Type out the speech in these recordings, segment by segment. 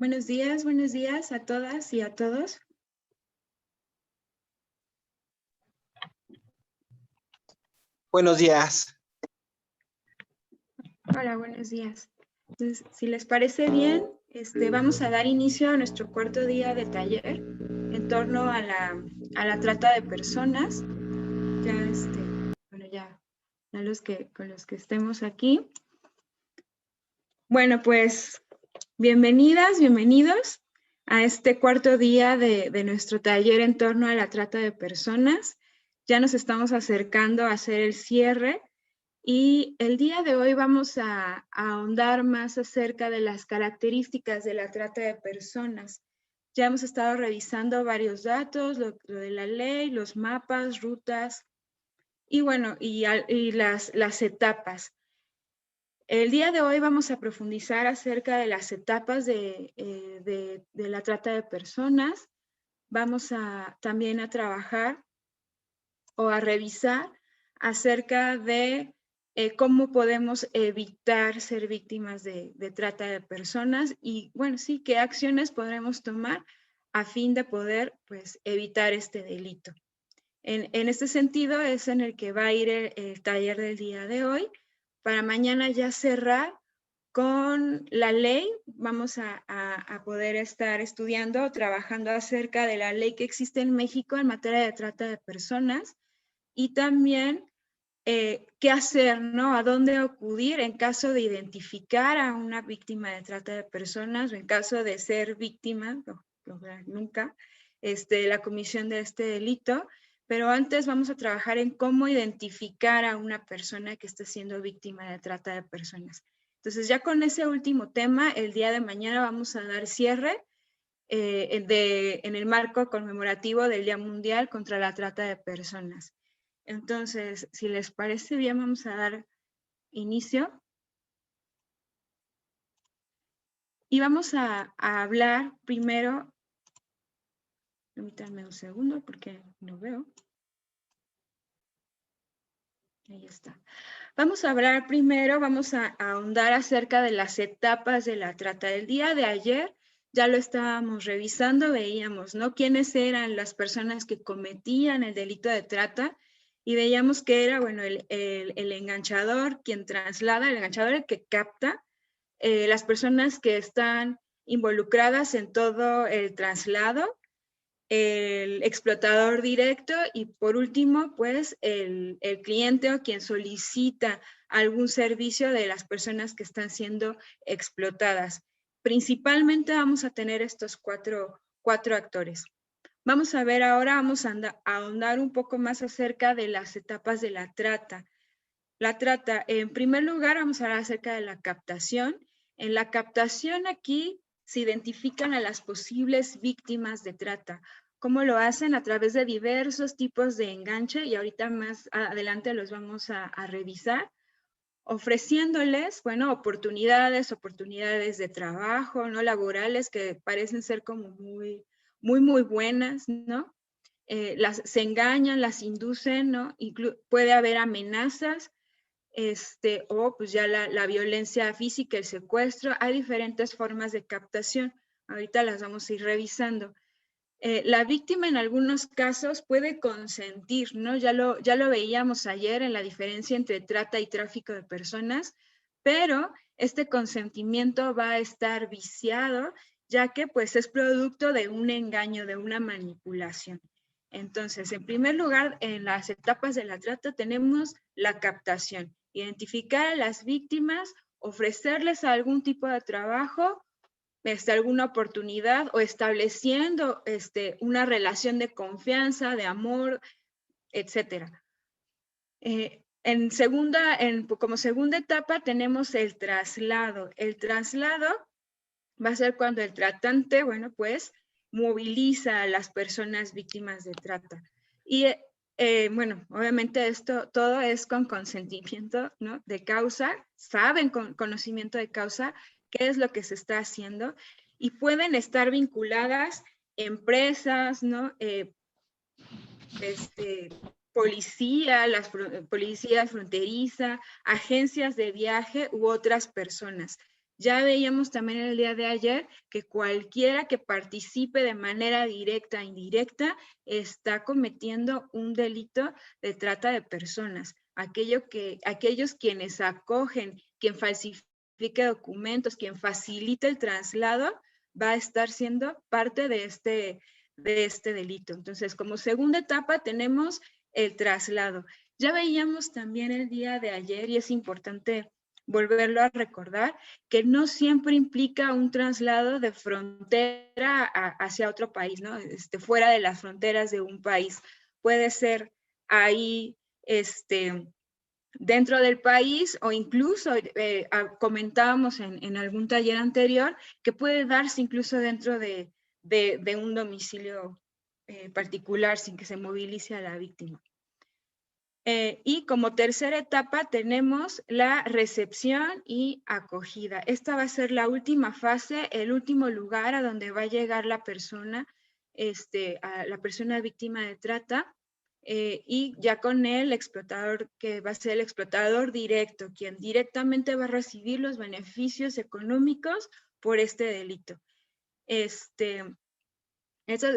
Buenos días a todas y a todos. Buenos días. Hola, buenos días. Entonces, si les parece bien, vamos a dar inicio a nuestro cuarto día de taller en torno a la trata de personas. Ya con los que estemos aquí. Bueno, pues bienvenidas, bienvenidos a este cuarto día de nuestro taller en torno a la trata de personas. Ya nos estamos acercando a hacer el cierre y el día de hoy vamos a ahondar más acerca de las características de la trata de personas. Ya hemos estado revisando varios datos, lo de la ley, los mapas, rutas y bueno, y las etapas. El día de hoy vamos a profundizar acerca de las etapas de la trata de personas. Vamos también a trabajar o a revisar acerca de cómo podemos evitar ser víctimas de trata de personas y, bueno, sí, qué acciones podremos tomar a fin de poder, pues, evitar este delito. En este sentido es en el que va a ir el taller del día de hoy. Para mañana ya cerrar con la ley. Vamos a poder estar estudiando o trabajando acerca de la ley que existe en México en materia de trata de personas y también qué hacer, ¿no? A dónde acudir en caso de identificar a una víctima de trata de personas o en caso de ser víctima, nunca, la comisión de este delito. Pero antes vamos a trabajar en cómo identificar a una persona que está siendo víctima de trata de personas. Entonces, ya con ese último tema, el día de mañana vamos a dar cierre en el marco conmemorativo del Día Mundial contra la Trata de Personas. Entonces, si les parece bien, vamos a dar inicio. Y vamos a hablar primero, permítanme un segundo porque no veo. Ahí está. Vamos a hablar primero, vamos a ahondar acerca de las etapas de la trata. El día de ayer ya lo estábamos revisando, veíamos, ¿no? Quiénes eran las personas que cometían el delito de trata y veíamos que era, bueno, el enganchador quien traslada, el enganchador el que capta, las personas que están involucradas en todo el traslado, el explotador directo y por último, pues el cliente o quien solicita algún servicio de las personas que están siendo explotadas. Principalmente vamos a tener estos cuatro actores. Vamos a ver ahora, vamos a ahondar un poco más acerca de las etapas de la trata. La trata, en primer lugar, vamos a hablar acerca de la captación. En la captación aquí se identifican a las posibles víctimas de trata. ¿Cómo lo hacen? A través de diversos tipos de enganche y ahorita más adelante los vamos a revisar, ofreciéndoles, bueno, oportunidades de trabajo, ¿no? Laborales que parecen ser como muy buenas, ¿no? Se engañan, las inducen, ¿no? Puede haber amenazas, o pues ya la violencia física, el secuestro. Hay diferentes formas de captación. Ahorita las vamos a ir revisando. La víctima en algunos casos puede consentir, ¿no? Ya lo veíamos ayer en la diferencia entre trata y tráfico de personas, pero este consentimiento va a estar viciado, ya que pues es producto de un engaño, de una manipulación. Entonces, en primer lugar, en las etapas de la trata tenemos la captación, identificar a las víctimas, ofrecerles algún tipo de trabajo, alguna oportunidad o estableciendo una relación de confianza, de amor, etc. Como segunda etapa tenemos el traslado. El traslado va a ser cuando el tratante, bueno, pues moviliza a las personas víctimas de trata. Y bueno, obviamente esto todo es con consentimiento, ¿no? De causa, saben con conocimiento de causa qué es lo que se está haciendo y pueden estar vinculadas empresas, ¿no? Policías fronteriza, agencias de viaje u otras personas, Ya veíamos también el día de ayer que cualquiera que participe de manera directa e indirecta está cometiendo un delito de trata de personas. Aquellos quienes acogen, quien falsifique documentos, quien facilita el traslado, va a estar siendo parte de este delito. Entonces, como segunda etapa tenemos el traslado. Ya veíamos también el día de ayer, y es importante volverlo a recordar, que no siempre implica un traslado de frontera hacia otro país, ¿no? Fuera de las fronteras de un país. Puede ser ahí, dentro del país, o incluso comentábamos en algún taller anterior que puede darse incluso dentro de un domicilio particular sin que se movilice a la víctima. Y como tercera etapa tenemos la recepción y acogida. Esta va a ser la última fase, el último lugar a donde va a llegar la persona, a la persona víctima de trata, y ya con el explotador, que va a ser el explotador directo, quien directamente va a recibir los beneficios económicos por este delito. Estas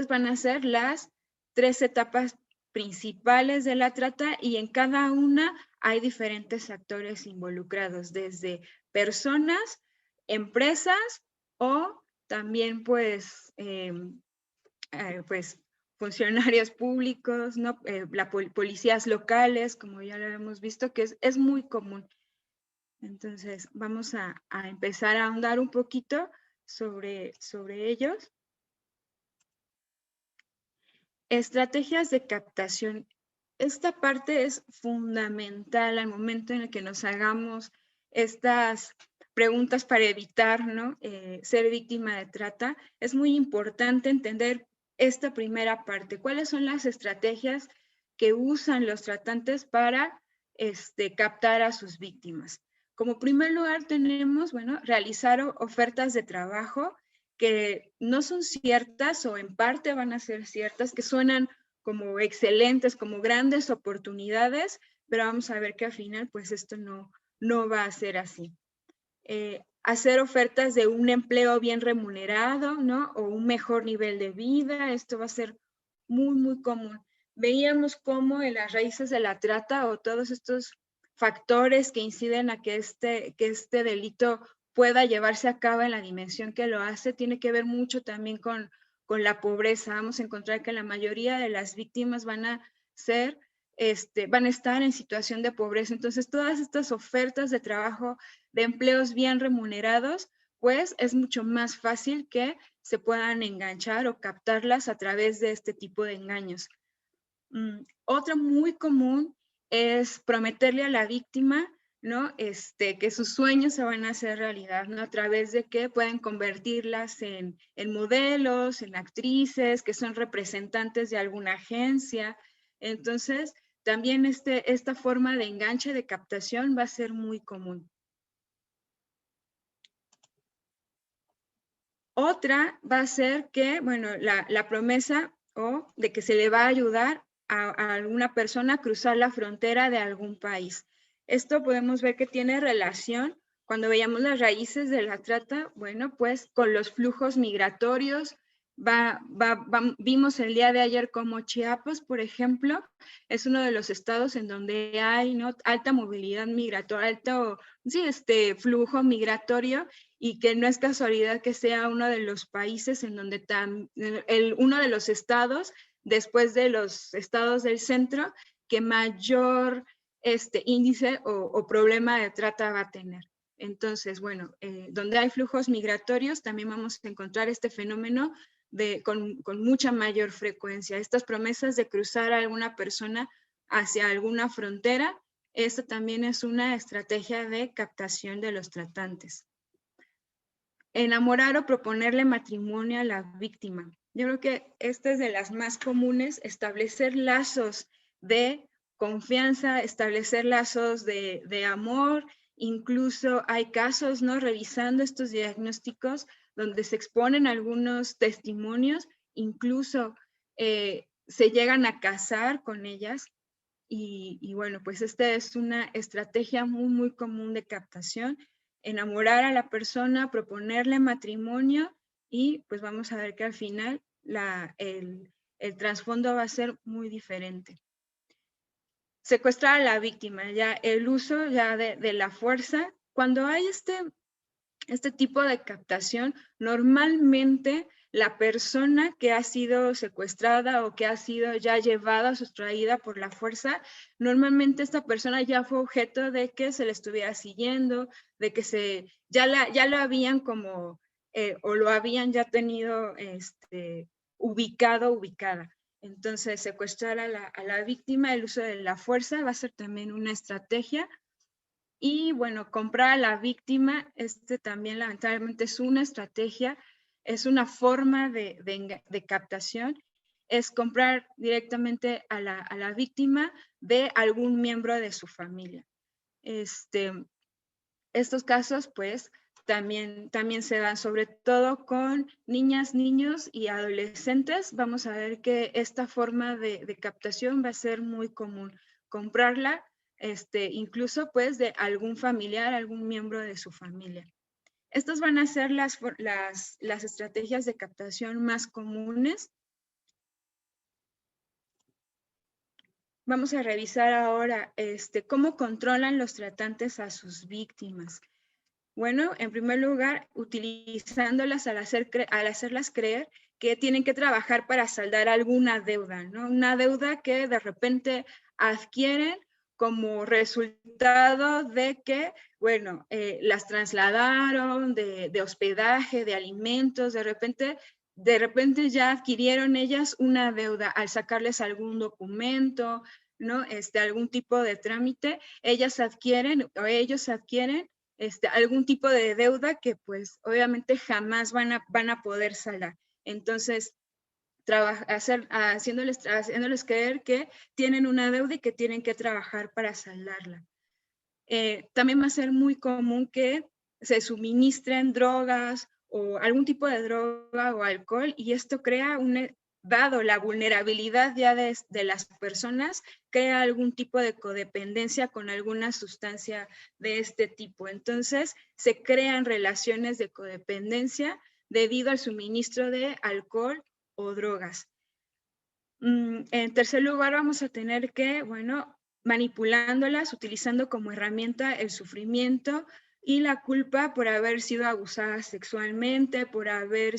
van a ser las 3 etapas principales de la trata, y en cada una hay diferentes actores involucrados, desde personas, empresas o también pues funcionarios públicos, ¿no? Policías locales, como ya lo hemos visto, que es muy común. Entonces vamos a empezar a ahondar un poquito sobre ellos. Estrategias de captación. Esta parte es fundamental al momento en el que nos hagamos estas preguntas para evitar, ¿no? Ser víctima de trata. Es muy importante entender esta primera parte. ¿Cuáles son las estrategias que usan los tratantes para captar a sus víctimas? Como primer lugar tenemos, bueno, realizar ofertas de trabajo que no son ciertas o en parte van a ser ciertas, que suenan como excelentes, como grandes oportunidades, pero vamos a ver que al final pues esto no va a ser así. Hacer ofertas de un empleo bien remunerado, ¿no? O un mejor nivel de vida, esto va a ser muy, muy común. Veíamos cómo en las raíces de la trata o todos estos factores que inciden a que este delito pueda llevarse a cabo en la dimensión que lo hace, tiene que ver mucho también con la pobreza. Vamos a encontrar que la mayoría de las víctimas van a estar en situación de pobreza. Entonces, todas estas ofertas de trabajo, de empleos bien remunerados, pues es mucho más fácil que se puedan enganchar o captarlas a través de este tipo de engaños. Otra muy común es prometerle a la víctima, ¿no? Que sus sueños se van a hacer realidad, ¿no? A través de que pueden convertirlas en modelos, en actrices, que son representantes de alguna agencia. Entonces, también esta forma de enganche, de captación, va a ser muy común. Otra va a ser que, bueno, la promesa de que se le va a ayudar a alguna persona a cruzar la frontera de algún país. Esto podemos ver que tiene relación, cuando veíamos las raíces de la trata, bueno, pues con los flujos migratorios. Vimos el día de ayer como Chiapas, por ejemplo, es uno de los estados en donde hay, ¿no?, alta movilidad migratoria, alto flujo migratorio, y que no es casualidad que sea uno de los países en donde uno de los estados, después de los estados del centro, que mayor índice o problema de trata va a tener. Entonces, bueno, donde hay flujos migratorios también vamos a encontrar este fenómeno con mucha mayor frecuencia. Estas promesas de cruzar a alguna persona hacia alguna frontera, esto también es una estrategia de captación de los tratantes. Enamorar o proponerle matrimonio a la víctima. Yo creo que esta es de las más comunes, establecer lazos de confianza, establecer lazos de amor. Incluso hay casos, ¿no?, revisando estos diagnósticos, donde se exponen algunos testimonios, incluso se llegan a casar con ellas. Y bueno, pues esta es una estrategia muy, muy común de captación. enamorar a la persona, proponerle matrimonio y pues vamos a ver que al final el trasfondo va a ser muy diferente. Secuestrar a la víctima, ya el uso ya de la fuerza. Cuando hay este tipo de captación, normalmente la persona que ha sido secuestrada o que ha sido ya llevada, sustraída por la fuerza, normalmente esta persona ya fue objeto de que se le estuviera siguiendo, de que ya lo habían como, o lo habían ya tenido ubicada. Entonces, secuestrar a la víctima, el uso de la fuerza va a ser también una estrategia. Y bueno, comprar a la víctima, también lamentablemente es una estrategia, es una forma de captación, es comprar directamente a la víctima de algún miembro de su familia. Estos casos, pues, también se dan sobre todo con niñas, niños y adolescentes. Vamos a ver que esta forma de captación va a ser muy común. Comprarla, incluso pues de algún familiar, algún miembro de su familia. Estas van a ser las estrategias de captación más comunes. Vamos a revisar ahora cómo controlan los tratantes a sus víctimas. Bueno, en primer lugar, utilizándolas al hacerlas creer que tienen que trabajar para saldar alguna deuda, ¿no? Una deuda que de repente adquieren como resultado de que, bueno, las trasladaron de hospedaje, de alimentos, de repente ya adquirieron ellas una deuda al sacarles algún documento, ¿no? Algún tipo de trámite, ellos adquieren algún tipo de deuda que pues obviamente jamás van a poder saldar. Entonces, haciéndoles creer que tienen una deuda y que tienen que trabajar para saldarla. También va a ser muy común que se suministren drogas o algún tipo de droga o alcohol y esto crea dado la vulnerabilidad ya de las personas, crea algún tipo de codependencia con alguna sustancia de este tipo. Entonces, se crean relaciones de codependencia debido al suministro de alcohol o drogas. En tercer lugar, vamos a tener que, bueno, manipulándolas, utilizando como herramienta el sufrimiento y la culpa por haber sido abusadas sexualmente, porque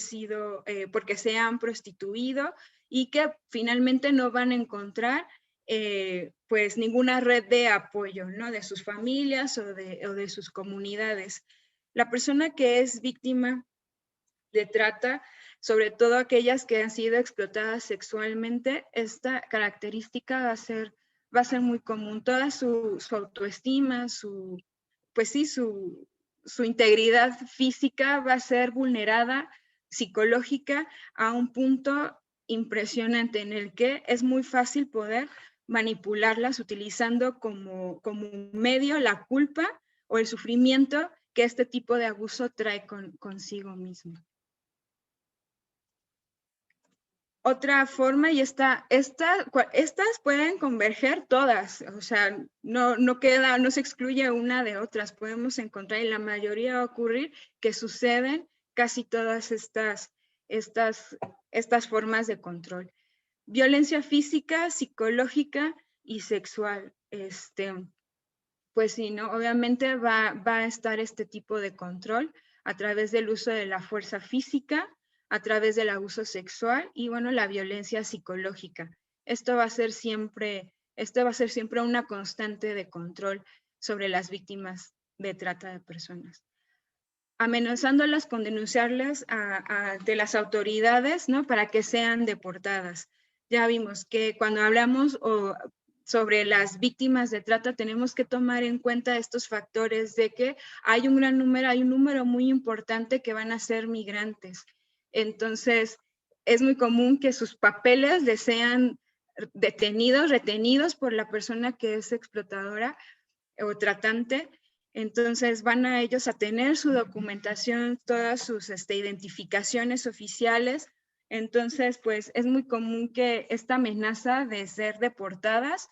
se han prostituido y que finalmente no van a encontrar pues ninguna red de apoyo, ¿no? De sus familias o de sus comunidades. La persona que es víctima de trata, sobre todo aquellas que han sido explotadas sexualmente, esta característica va a ser muy común. Toda su autoestima, su integridad física va a ser vulnerada, psicológica, a un punto impresionante en el que es muy fácil poder manipularlas utilizando como medio la culpa o el sufrimiento que este tipo de abuso trae consigo mismo. Otra forma, y estas pueden converger todas, o sea, no se excluye una de otras, podemos encontrar, y la mayoría va a ocurrir que suceden casi todas estas formas de control. Violencia física, psicológica y sexual. Pues sí, ¿no? Obviamente va a estar este tipo de control a través del uso de la fuerza física, a través del abuso sexual y, bueno, la violencia psicológica. Esto va a ser siempre una constante de control sobre las víctimas de trata de personas. Amenazándolas con denunciarlas ante las autoridades, ¿no? Para que sean deportadas. Ya vimos que cuando hablamos sobre las víctimas de trata, tenemos que tomar en cuenta estos factores de que hay un número muy importante que van a ser migrantes. Entonces, es muy común que sus papeles les sean retenidos por la persona que es explotadora o tratante. Entonces, van a ellos a tener su documentación, todas sus identificaciones oficiales. Entonces, pues es muy común que esta amenaza de ser deportadas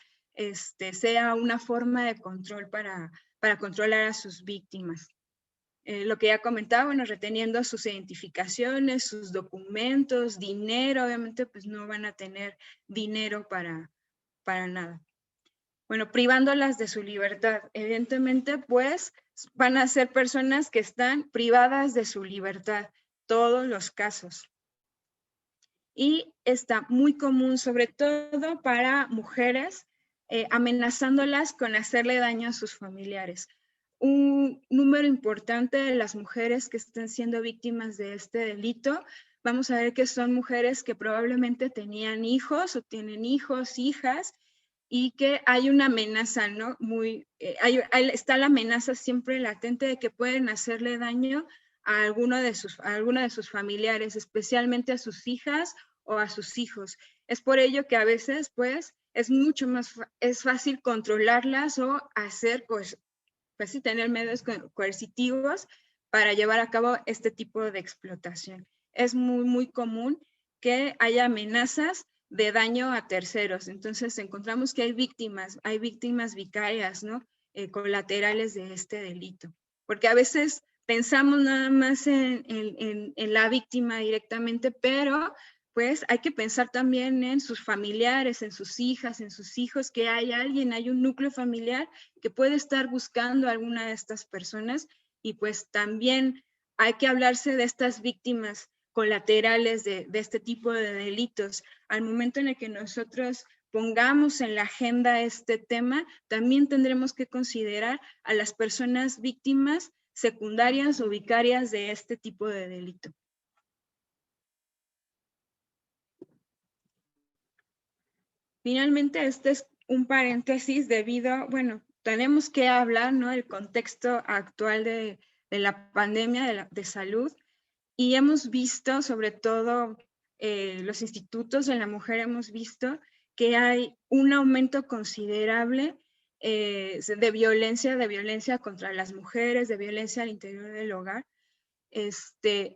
sea una forma de control para controlar a sus víctimas. lo que ya comentaba, bueno, reteniendo sus identificaciones, sus documentos, dinero, obviamente pues no van a tener dinero para nada. Bueno, privándolas de su libertad. Evidentemente, pues, van a ser personas que están privadas de su libertad, todos los casos. Y está muy común, sobre todo para mujeres, amenazándolas con hacerle daño a sus familiares. Un número importante de las mujeres que están siendo víctimas de este delito, vamos a ver que son mujeres que probablemente tenían hijos o tienen hijos, hijas, y que hay una amenaza, ¿no? Está la amenaza siempre latente de que pueden hacerle daño a alguno de sus familiares, especialmente a sus hijas o a sus hijos. Es por ello que a veces, pues, es mucho más, es fácil controlarlas o hacer, pues sí, tener medios coercitivos para llevar a cabo este tipo de explotación. Es muy, muy común que haya amenazas de daño a terceros. Entonces encontramos que hay víctimas vicarias, ¿no? Colaterales de este delito. Porque a veces pensamos nada más en la víctima directamente, pero pues hay que pensar también en sus familiares, en sus hijas, en sus hijos, que hay un núcleo familiar que puede estar buscando a alguna de estas personas, y pues también hay que hablarse de estas víctimas colaterales de este tipo de delitos. Al momento en el que nosotros pongamos en la agenda este tema, también tendremos que considerar a las personas víctimas secundarias o vicarias de este tipo de delito. Finalmente, este es un paréntesis debido, bueno, tenemos que hablar, ¿no?, del contexto actual de la pandemia de salud, y hemos visto, sobre todo los institutos de la mujer, hemos visto que hay un aumento considerable de violencia contra las mujeres, de violencia al interior del hogar.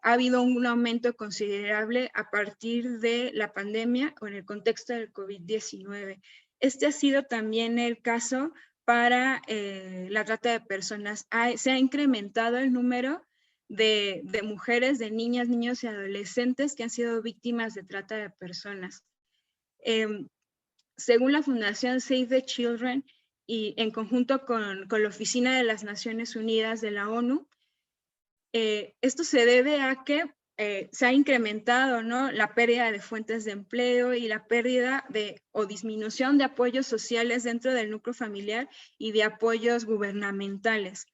Ha habido un aumento considerable a partir de la pandemia o en el contexto del COVID-19. Este ha sido también el caso para la trata de personas. Se ha incrementado el número de mujeres, de niñas, niños y adolescentes que han sido víctimas de trata de personas. Según la Fundación Save the Children y en conjunto con la Oficina de las Naciones Unidas de la ONU, esto se debe a que se ha incrementado, ¿no?, la pérdida de fuentes de empleo y la pérdida o disminución de apoyos sociales dentro del núcleo familiar y de apoyos gubernamentales.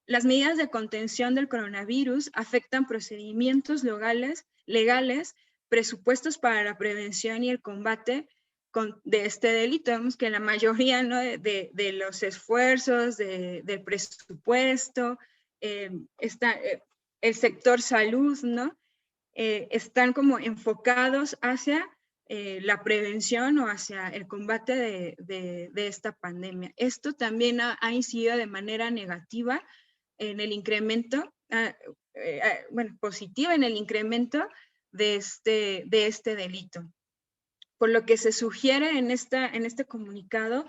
Las medidas de contención del coronavirus afectan procedimientos legales, presupuestos para la prevención y el combate de este delito. Vemos que la mayoría, ¿no?, de los esfuerzos del presupuesto, el sector salud, ¿no?, están como enfocados hacia la prevención o hacia el combate de esta pandemia. Esto también ha incidido de manera negativa en el incremento, positiva en el incremento de este delito. Por lo que se sugiere en este comunicado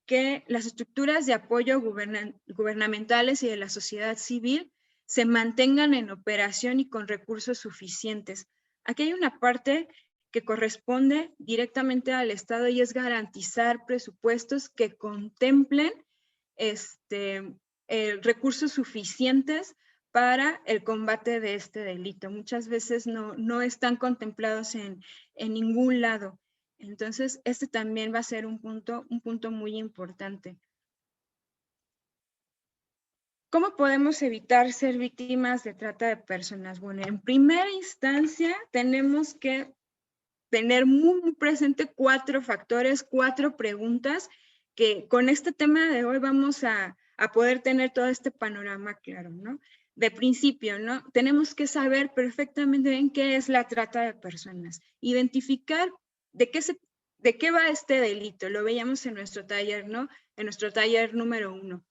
que las estructuras de apoyo gubernamentales y de la sociedad civil se mantengan en operación y con recursos suficientes. Aquí hay una parte que corresponde directamente al Estado y es garantizar presupuestos que contemplen recursos suficientes para el combate de este delito. Muchas veces no están contemplados en ningún lado. Entonces, este también va a ser un punto muy importante. ¿Cómo podemos evitar ser víctimas de trata de personas? Bueno, en primera instancia, tenemos que tener muy presente 4 factores, 4 preguntas, que con este tema de hoy vamos a poder tener todo este panorama claro, ¿no? De principio, ¿no? Tenemos que saber perfectamente bien qué es la trata de personas, identificar de qué va este delito. Lo veíamos en nuestro taller, ¿no? En nuestro taller número 1.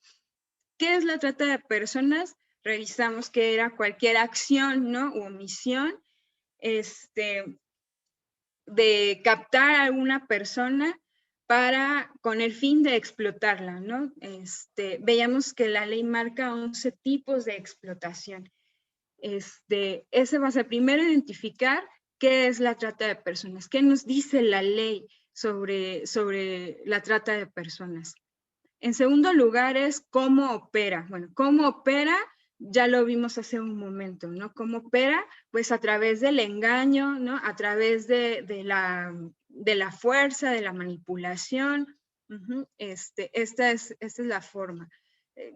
¿Qué es la trata de personas? Revisamos que era cualquier acción, ¿no?, u omisión de captar a alguna persona con el fin de explotarla, ¿no? Veíamos que la ley marca 11 tipos de explotación. Ese va a ser primero identificar qué es la trata de personas, qué nos dice la ley sobre la trata de personas. En segundo lugar es cómo opera. Bueno, cómo opera ya lo vimos hace un momento, ¿no? Cómo opera, pues a través del engaño, ¿no? A través de la fuerza, de la manipulación. Esta es la forma.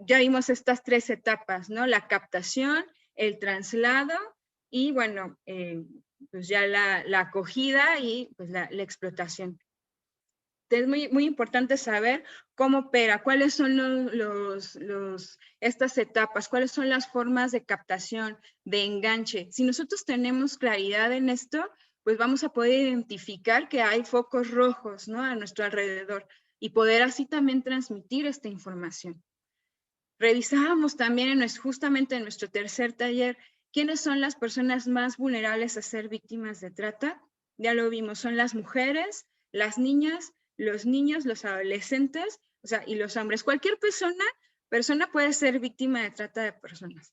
Ya vimos estas 3 etapas, ¿no? La captación, el traslado y, bueno, pues ya la acogida y pues la explotación. Es muy, muy importante saber cómo opera, cuáles son estas etapas, cuáles son las formas de captación, de enganche. Si nosotros tenemos claridad en esto, pues vamos a poder identificar que hay focos rojos, ¿no? A nuestro alrededor y poder así también transmitir esta información. Revisábamos también justamente en nuestro tercer taller quiénes son las personas más vulnerables a ser víctimas de trata. Ya lo vimos, son las mujeres, las niñas, los niños, los adolescentes, o sea, y los hombres. Cualquier persona puede ser víctima de trata de personas,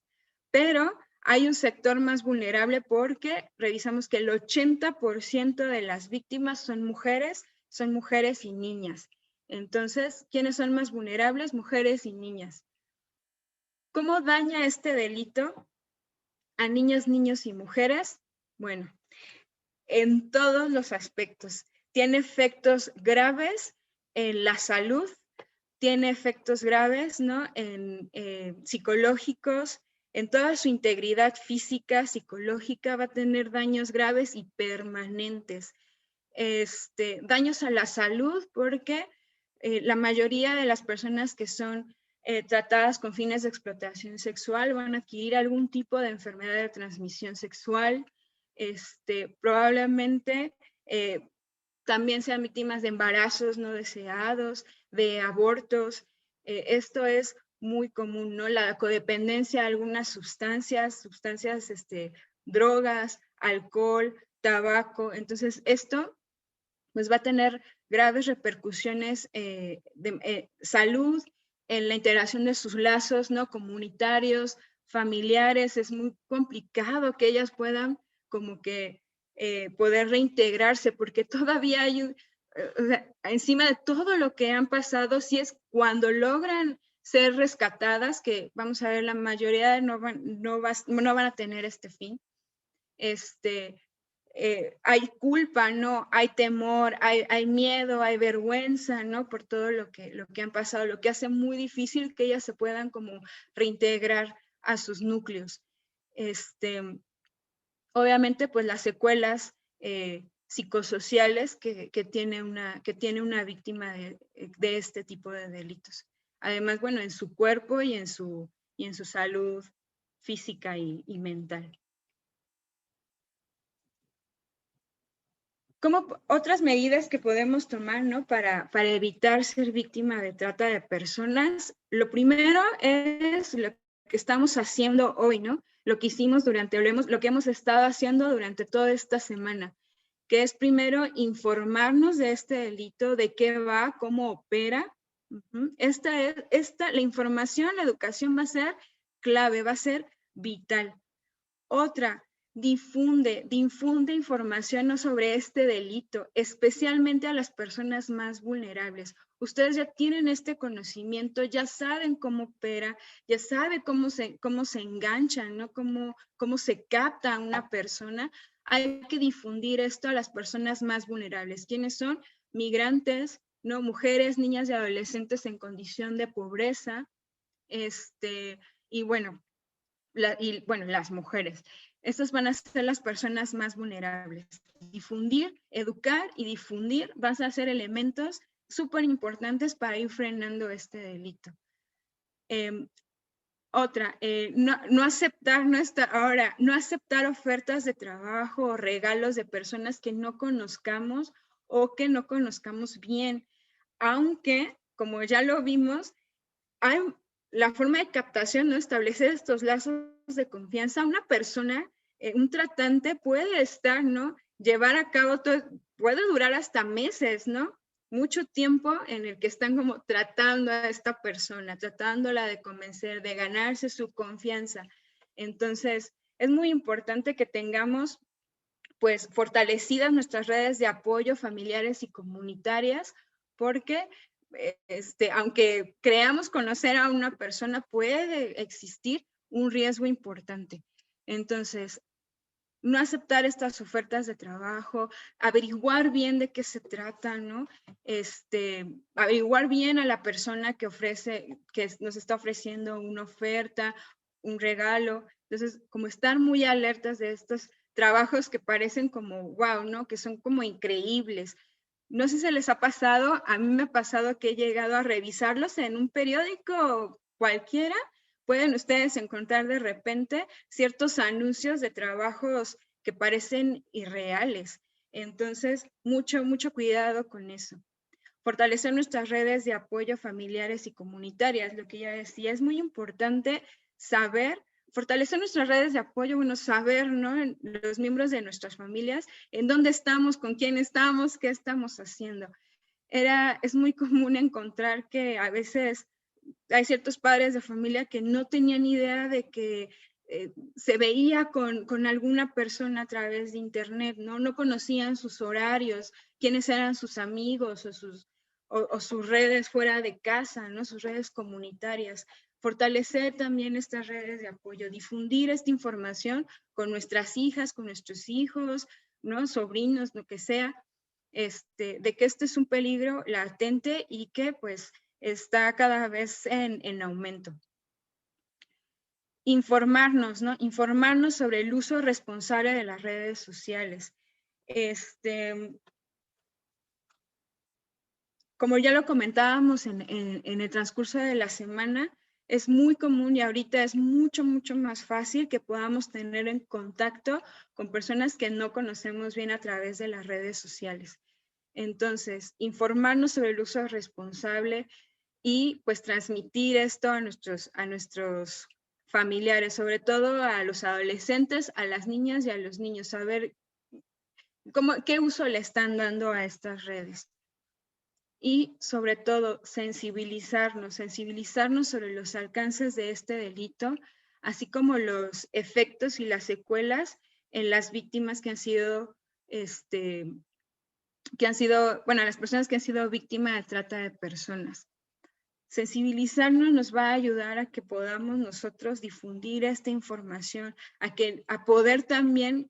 pero hay un sector más vulnerable porque revisamos que el 80% de las víctimas son mujeres y niñas. Entonces, ¿quiénes son más vulnerables? Mujeres y niñas. ¿Cómo daña este delito a niñas, niños y mujeres? Bueno, en todos los aspectos. Tiene efectos graves en la salud, tiene efectos graves, ¿no? En psicológicos, en toda su integridad física, psicológica, va a tener daños graves y permanentes. Daños a la salud, porque la mayoría de las personas que son tratadas con fines de explotación sexual van a adquirir algún tipo de enfermedad de transmisión sexual, probablemente también sean víctimas de embarazos no deseados, de abortos. Esto es muy común, ¿no? La codependencia a algunas sustancias, drogas, alcohol, tabaco. Entonces, esto pues va a tener graves repercusiones de salud, en la integración de sus lazos, ¿no? Comunitarios, familiares. Es muy complicado que ellas puedan como que poder reintegrarse, porque todavía hay, encima de todo lo que han pasado, si es cuando logran ser rescatadas, que vamos a ver, la mayoría no van a tener este fin. Hay culpa, ¿no? Hay temor, hay miedo, hay vergüenza, ¿no? Por todo lo que han pasado, lo que hace muy difícil que ellas se puedan como reintegrar a sus núcleos. Obviamente, pues las secuelas psicosociales que tiene una víctima de este tipo de delitos. Además, bueno, en su cuerpo y en su salud física y mental. Como otras medidas que podemos tomar, ¿no? para evitar ser víctima de trata de personas, lo primero es lo que estamos haciendo hoy, ¿no? Lo que hicimos lo que hemos estado haciendo durante toda esta semana, que es primero informarnos de este delito, de qué va, cómo opera. La información, la educación va a ser clave, va a ser vital. Otra, difunde información sobre este delito, especialmente a las personas más vulnerables. Ustedes ya tienen este conocimiento, ya saben cómo opera, ya saben cómo se enganchan, ¿no? Cómo se capta a una persona. Hay que difundir esto a las personas más vulnerables. ¿Quiénes son? Migrantes, ¿no? Mujeres, niñas y adolescentes en condición de pobreza, y bueno, las mujeres. Estas van a ser las personas más vulnerables. Difundir, educar y difundir van a ser elementos súper importantes para ir frenando este delito. Otra, no aceptar ofertas de trabajo o regalos de personas que no conozcamos o que no conozcamos bien, aunque, como ya lo vimos, hay la forma de captación, ¿no? Establecer estos lazos de confianza. Una persona, un tratante puede estar, ¿no? Llevar a cabo puede durar hasta meses, ¿no? mucho tiempo en el que están como tratando a esta persona, tratándola de convencer, de ganarse su confianza. Entonces, es muy importante que tengamos pues fortalecidas nuestras redes de apoyo familiares y comunitarias, porque aunque creamos conocer a una persona, puede existir un riesgo importante. Entonces, no aceptar estas ofertas de trabajo, averiguar bien de qué se trata, ¿no? Averiguar bien a la persona que nos está ofreciendo una oferta, un regalo. Entonces, como estar muy alertas de estos trabajos que parecen como wow, ¿no? Que son como increíbles. No sé si se les ha pasado, a mí me ha pasado que he llegado a revisarlos en un periódico cualquiera. Pueden ustedes encontrar de repente ciertos anuncios de trabajos que parecen irreales. Entonces, mucho cuidado con eso. Fortalecer nuestras redes de apoyo familiares y comunitarias, lo que ya decía, es muy importante saber, fortalecer nuestras redes de apoyo, bueno, saber, ¿no? Los miembros de nuestras familias, en dónde estamos, con quién estamos, qué estamos haciendo. Es muy común encontrar que a veces hay ciertos padres de familia que no tenían idea de que se veía con alguna persona a través de internet, ¿no? No conocían sus horarios, quiénes eran sus amigos o sus redes fuera de casa, ¿no? Sus redes comunitarias. Fortalecer también estas redes de apoyo, difundir esta información con nuestras hijas, con nuestros hijos, ¿no? Sobrinos, lo que sea, de que este es un peligro latente y que pues está cada vez en aumento. Informarnos, ¿no? Informarnos sobre el uso responsable de las redes sociales. Como ya lo comentábamos en el transcurso de la semana, es muy común y ahorita es mucho más fácil que podamos tener en contacto con personas que no conocemos bien a través de las redes sociales. Entonces, informarnos sobre el uso responsable y pues transmitir esto a nuestros familiares, sobre todo a los adolescentes, a las niñas y a los niños, saber qué uso le están dando a estas redes. Y sobre todo sensibilizarnos sobre los alcances de este delito, así como los efectos y las secuelas en las víctimas que han sido, las personas que han sido víctimas de trata de personas. Sensibilizarnos nos va a ayudar a que podamos nosotros difundir esta información, a poder también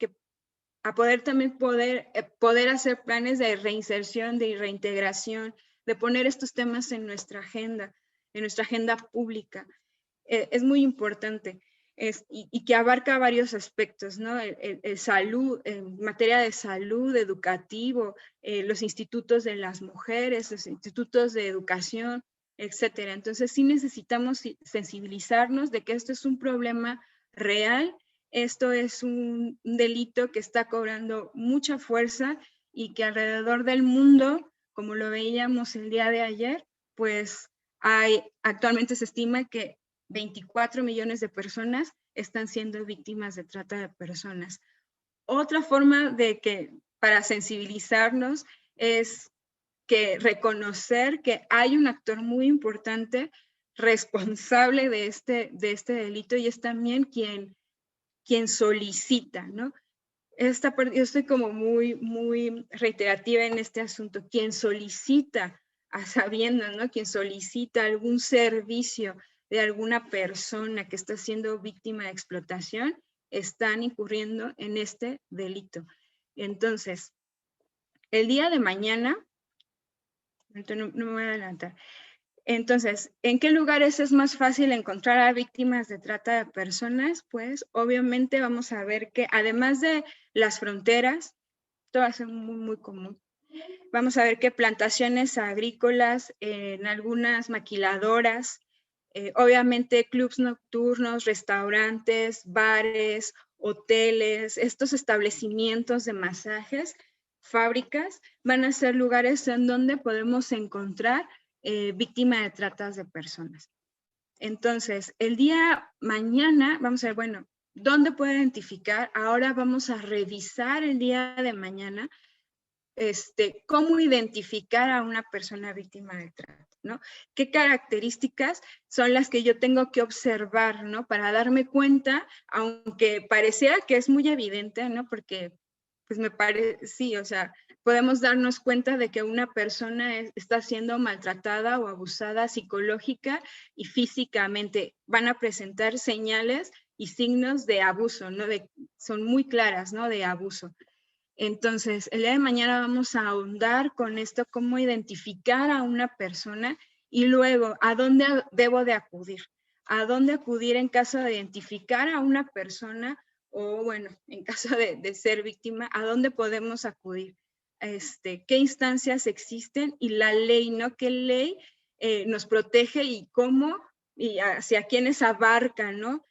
poder hacer planes de reinserción, de reintegración, de poner estos temas en nuestra agenda pública. Es muy importante y que abarca varios aspectos, ¿no? Salud, en materia de salud, educativo, los institutos de las mujeres, los institutos de educación, etcétera. Entonces sí necesitamos sensibilizarnos de que esto es un problema real, esto es un delito que está cobrando mucha fuerza y que alrededor del mundo, como lo veíamos el día de ayer, pues actualmente se estima que 24 millones de personas están siendo víctimas de trata de personas. Otra forma para sensibilizarnos es que reconocer que hay un actor muy importante responsable de este delito y es también quien solicita, ¿no? Yo estoy como muy reiterativa en este asunto. Quien solicita, a sabiendas, ¿no? Quien solicita algún servicio de alguna persona que está siendo víctima de explotación, están incurriendo en este delito. Entonces, el día de mañana, no me voy a adelantar. Entonces, ¿en qué lugares es más fácil encontrar a víctimas de trata de personas? Pues obviamente vamos a ver que además de las fronteras, esto va a ser muy común, vamos a ver que plantaciones agrícolas, en algunas maquiladoras, obviamente clubs nocturnos, restaurantes, bares, hoteles, estos establecimientos de masajes, fábricas, van a ser lugares en donde podemos encontrar víctima de tratas de personas. Entonces, el día mañana, vamos a ver, bueno, ¿dónde puedo identificar? Ahora vamos a revisar el día de mañana cómo identificar a una persona víctima de trata, ¿no? ¿Qué características son las que yo tengo que observar, ¿no? Para darme cuenta, aunque pareciera que es muy evidente, ¿no? Porque, pues me parece, sí, o sea, podemos darnos cuenta de que una persona está siendo maltratada o abusada psicológica y físicamente. Van a presentar señales y signos de abuso, ¿no? Son muy claras, ¿no? De abuso. Entonces, el día de mañana vamos a ahondar con esto, cómo identificar a una persona y luego a dónde debo de acudir. A dónde acudir en caso de identificar a una persona o, bueno, en caso de ser víctima, a dónde podemos acudir. Qué instancias existen y la ley, ¿no? ¿Qué ley nos protege y cómo y hacia quiénes abarca, ¿no?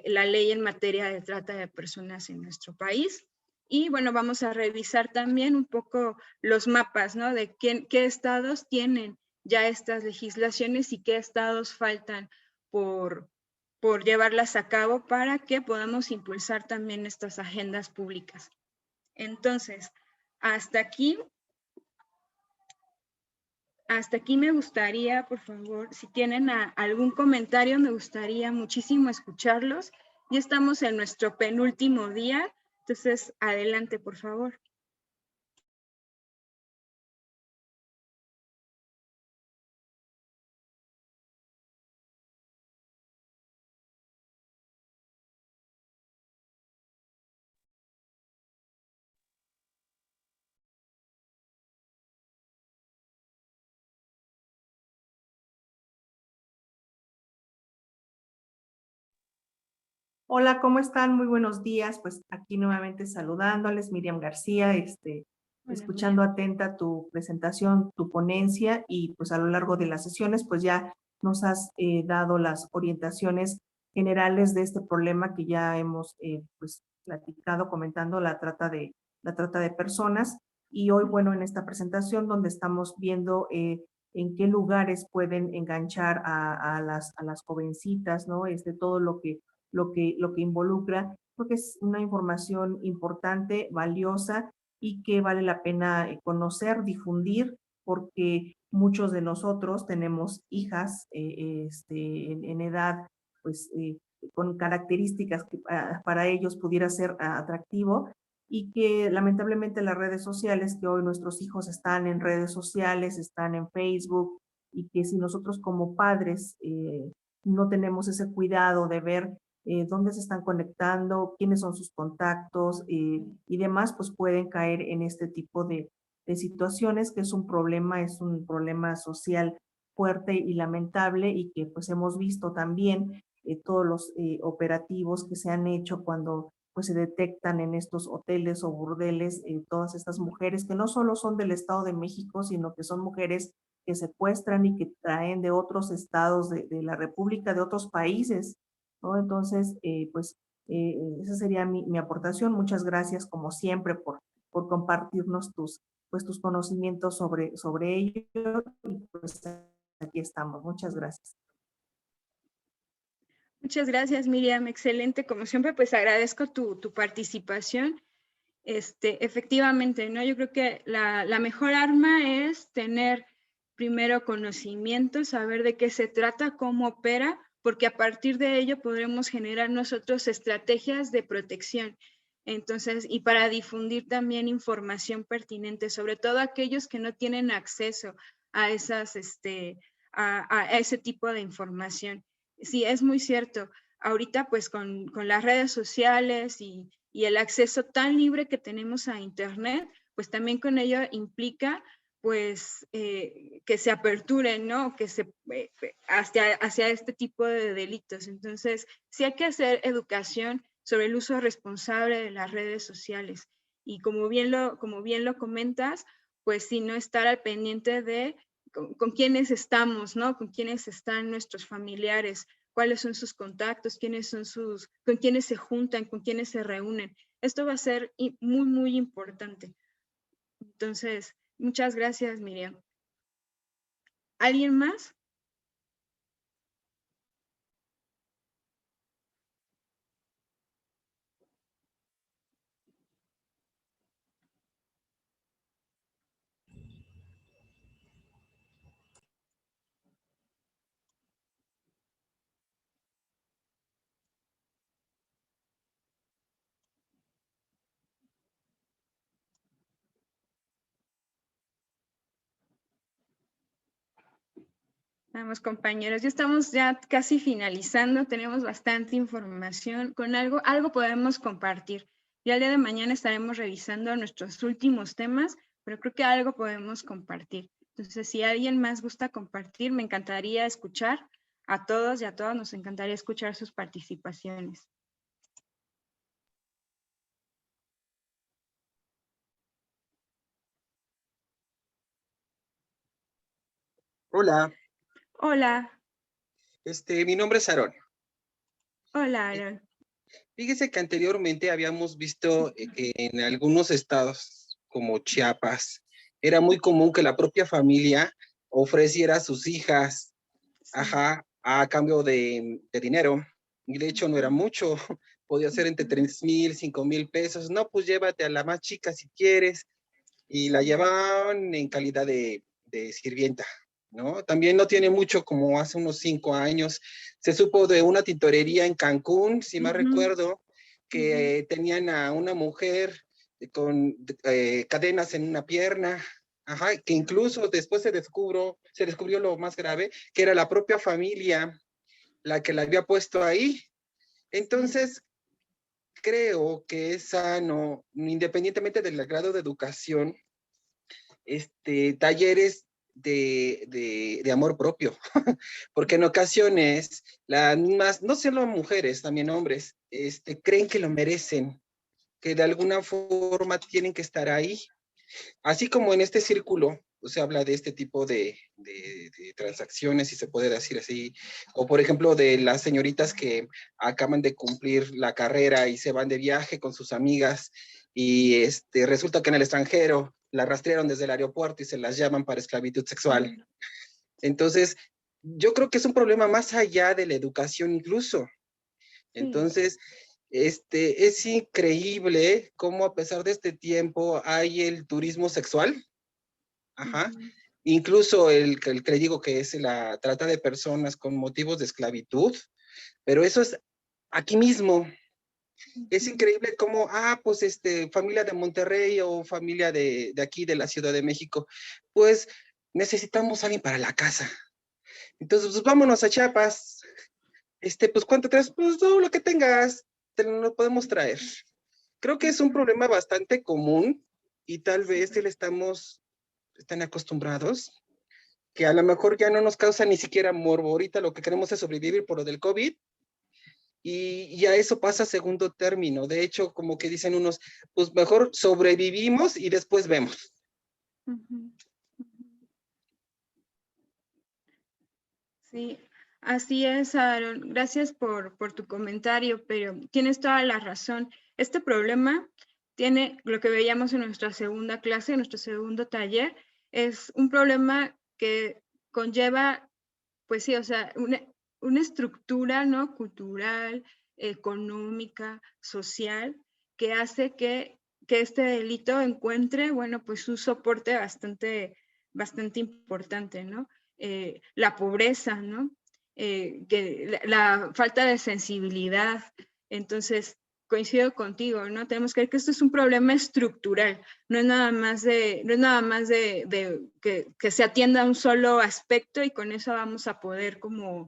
La ley en materia de trata de personas en nuestro país. Y bueno, vamos a revisar también un poco los mapas, ¿no? De qué estados tienen ya estas legislaciones y qué estados faltan por, por llevarlas a cabo para que podamos impulsar también estas agendas públicas. Entonces, hasta aquí me gustaría, por favor, si tienen algún comentario, me gustaría muchísimo escucharlos. Ya estamos en nuestro penúltimo día, entonces adelante, por favor. Hola, ¿cómo están? Muy buenos días. Pues aquí nuevamente saludándoles, Miriam García, escuchando atenta tu presentación, tu ponencia y pues a lo largo de las sesiones pues ya nos has dado las orientaciones generales de este problema que ya hemos pues platicado, comentando la trata de personas. Y hoy, bueno, en esta presentación donde estamos viendo en qué lugares pueden enganchar a las jovencitas, ¿no? Todo lo que involucra, porque es una información importante, valiosa y que vale la pena conocer, difundir, porque muchos de nosotros tenemos hijas en edad, pues, con características que para ellos pudiera ser atractivo y que lamentablemente las redes sociales, que hoy nuestros hijos están en redes sociales, están en Facebook, y que si nosotros como padres no tenemos ese cuidado de ver dónde se están conectando, quiénes son sus contactos y demás, pues pueden caer en este tipo de situaciones, que es un problema social fuerte y lamentable y que pues hemos visto también todos los operativos que se han hecho cuando pues se detectan en estos hoteles o burdeles todas estas mujeres que no solo son del Estado de México, sino que son mujeres que secuestran y que traen de otros estados de la República, de otros países, ¿no? Entonces, esa sería mi aportación. Muchas gracias, como siempre, por compartirnos tus conocimientos sobre ello. Y pues aquí estamos. Muchas gracias. Muchas gracias, Miriam. Excelente. Como siempre, pues agradezco tu participación. Efectivamente, ¿no? Yo creo que la mejor arma es tener primero conocimiento, saber de qué se trata, cómo opera, porque a partir de ello podremos generar nosotros estrategias de protección. Entonces, y para difundir también información pertinente, sobre todo aquellos que no tienen acceso a a ese tipo de información. Sí, es muy cierto. Ahorita, pues con las redes sociales y el acceso tan libre que tenemos a Internet, pues también con ello implica pues que se aperturen, ¿no? Que se hacia este tipo de delitos. Entonces, sí hay que hacer educación sobre el uso responsable de las redes sociales. Y como bien lo comentas, pues sí, no estar al pendiente de con quiénes estamos, ¿no? Con quiénes están nuestros familiares, cuáles son sus contactos, con quiénes se juntan, con quiénes se reúnen. Esto va a ser muy, muy importante. Entonces, muchas gracias, Miriam. ¿Alguien más? Vamos, compañeros, ya estamos ya casi finalizando, tenemos bastante información, con algo podemos compartir. Ya el día de mañana estaremos revisando nuestros últimos temas, pero creo que algo podemos compartir. Entonces, si alguien más gusta compartir, me encantaría escuchar a todos y a todas, nos encantaría escuchar sus participaciones. Hola, Hola, mi nombre es Aarón. hola, Aaron. Fíjese que anteriormente habíamos visto que en algunos estados como Chiapas era muy común que la propia familia ofreciera a sus hijas, Sí. ajá, a cambio de dinero. Y de hecho no era mucho, podía ser entre 3,000, 5,000 pesos. No, pues llévate a la más chica si quieres. Y la llevaban en calidad de sirvienta, ¿no? También no tiene mucho, como hace unos 5 años, se supo de una tintorería en Cancún, si mal recuerdo, que tenían a una mujer con cadenas en una pierna, ajá, que incluso después se descubrió lo más grave, que era la propia familia la que la había puesto ahí. Entonces, creo que es sano, independientemente del grado de educación, talleres de amor propio, porque en ocasiones las mismas, no solo mujeres, también hombres, creen que lo merecen, que de alguna forma tienen que estar ahí, así como en este círculo se habla de este tipo de transacciones, si se puede decir así, o por ejemplo de las señoritas que acaban de cumplir la carrera y se van de viaje con sus amigas y resulta que en el extranjero la rastrearon desde el aeropuerto y se las llaman para esclavitud sexual. Entonces, yo creo que es un problema más allá de la educación incluso. Entonces, es increíble cómo a pesar de este tiempo hay el turismo sexual. Ajá. Incluso el que le digo que es la trata de personas con motivos de esclavitud, pero eso es aquí mismo. Es increíble cómo, pues familia de Monterrey o familia de aquí de la Ciudad de México, pues necesitamos a alguien para la casa. Entonces, pues vámonos a Chiapas. Pues ¿cuánto traes? Pues todo lo que tengas, te lo podemos traer. Creo que es un problema bastante común y tal vez están acostumbrados, que a lo mejor ya no nos causa ni siquiera morbo. Ahorita lo que queremos es sobrevivir por lo del COVID y ya eso pasa a segundo término. De hecho, como que dicen unos, pues mejor sobrevivimos y después vemos. Sí, así es, Aaron. Gracias por tu comentario, pero tienes toda la razón. Este problema tiene lo que veíamos en nuestra segunda clase, en nuestro segundo taller, es un problema que conlleva, pues sí, o sea, una estructura, ¿no? Cultural, económica, social, que hace que este delito encuentre, bueno, pues un soporte bastante importante, ¿no? La pobreza, ¿no? La falta de sensibilidad. Entonces, coincido contigo, ¿no? Tenemos que ver que esto es un problema estructural, no es nada más de que se atienda a un solo aspecto y con eso vamos a poder como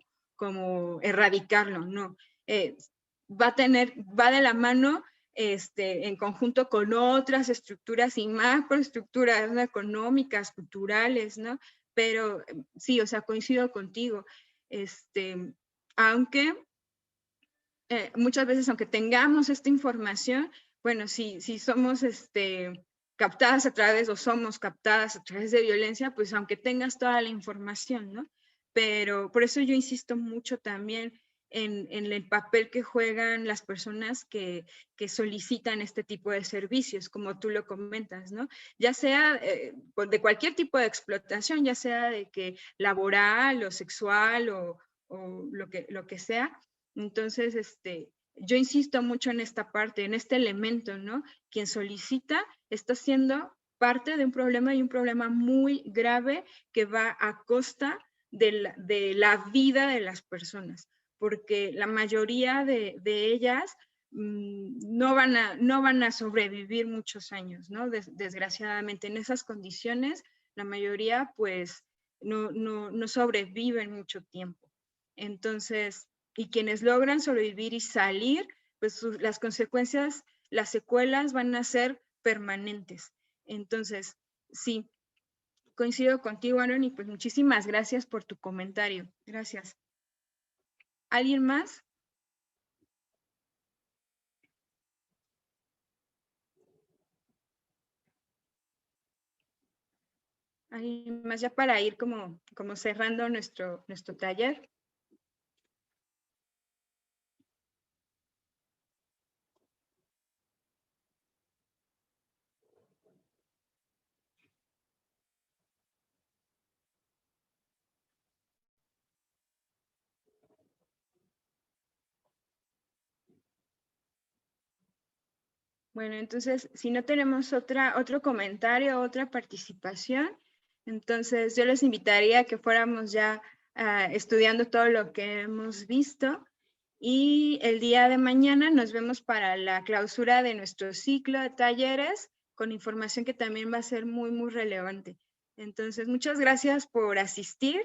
erradicarlo, ¿no? Va de la mano en conjunto con otras estructuras y macroestructuras, ¿no? Económicas, culturales, ¿no? Pero sí, o sea, coincido contigo. Aunque muchas veces, aunque tengamos esta información, bueno, si somos captadas a través o somos captadas a través de violencia, pues aunque tengas toda la información, ¿no? Pero por eso yo insisto mucho también en el papel que juegan las personas que solicitan este tipo de servicios, como tú lo comentas, ¿no? Ya sea de cualquier tipo de explotación, ya sea de que laboral o sexual o lo que sea. Entonces, yo insisto mucho en esta parte, en este elemento, ¿no? Quien solicita está siendo parte de un problema y un problema muy grave que va a costa de la vida de las personas, porque la mayoría de ellas no van a sobrevivir muchos años, ¿no? Desgraciadamente, en esas condiciones, la mayoría, pues, no sobreviven mucho tiempo. Entonces, y quienes logran sobrevivir y salir, pues las consecuencias, las secuelas van a ser permanentes. Entonces, sí, coincido contigo, Aaron, y pues muchísimas gracias por tu comentario. Gracias. ¿Alguien más? ¿Alguien más ya para ir como cerrando nuestro taller? Bueno, entonces, si no tenemos otro comentario, otra participación, entonces yo les invitaría a que fuéramos ya estudiando todo lo que hemos visto y el día de mañana nos vemos para la clausura de nuestro ciclo de talleres con información que también va a ser muy, muy relevante. Entonces, muchas gracias por asistir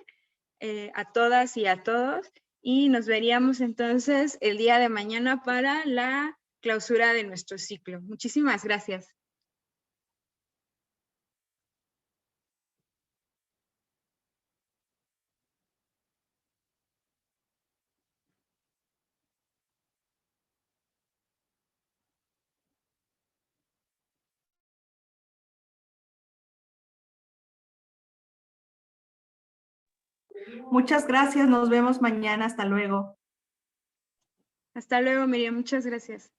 a todas y a todos y nos veríamos entonces el día de mañana para la clausura de nuestro ciclo. Muchísimas gracias. Muchas gracias, nos vemos mañana, hasta luego. Hasta luego, Miriam, muchas gracias.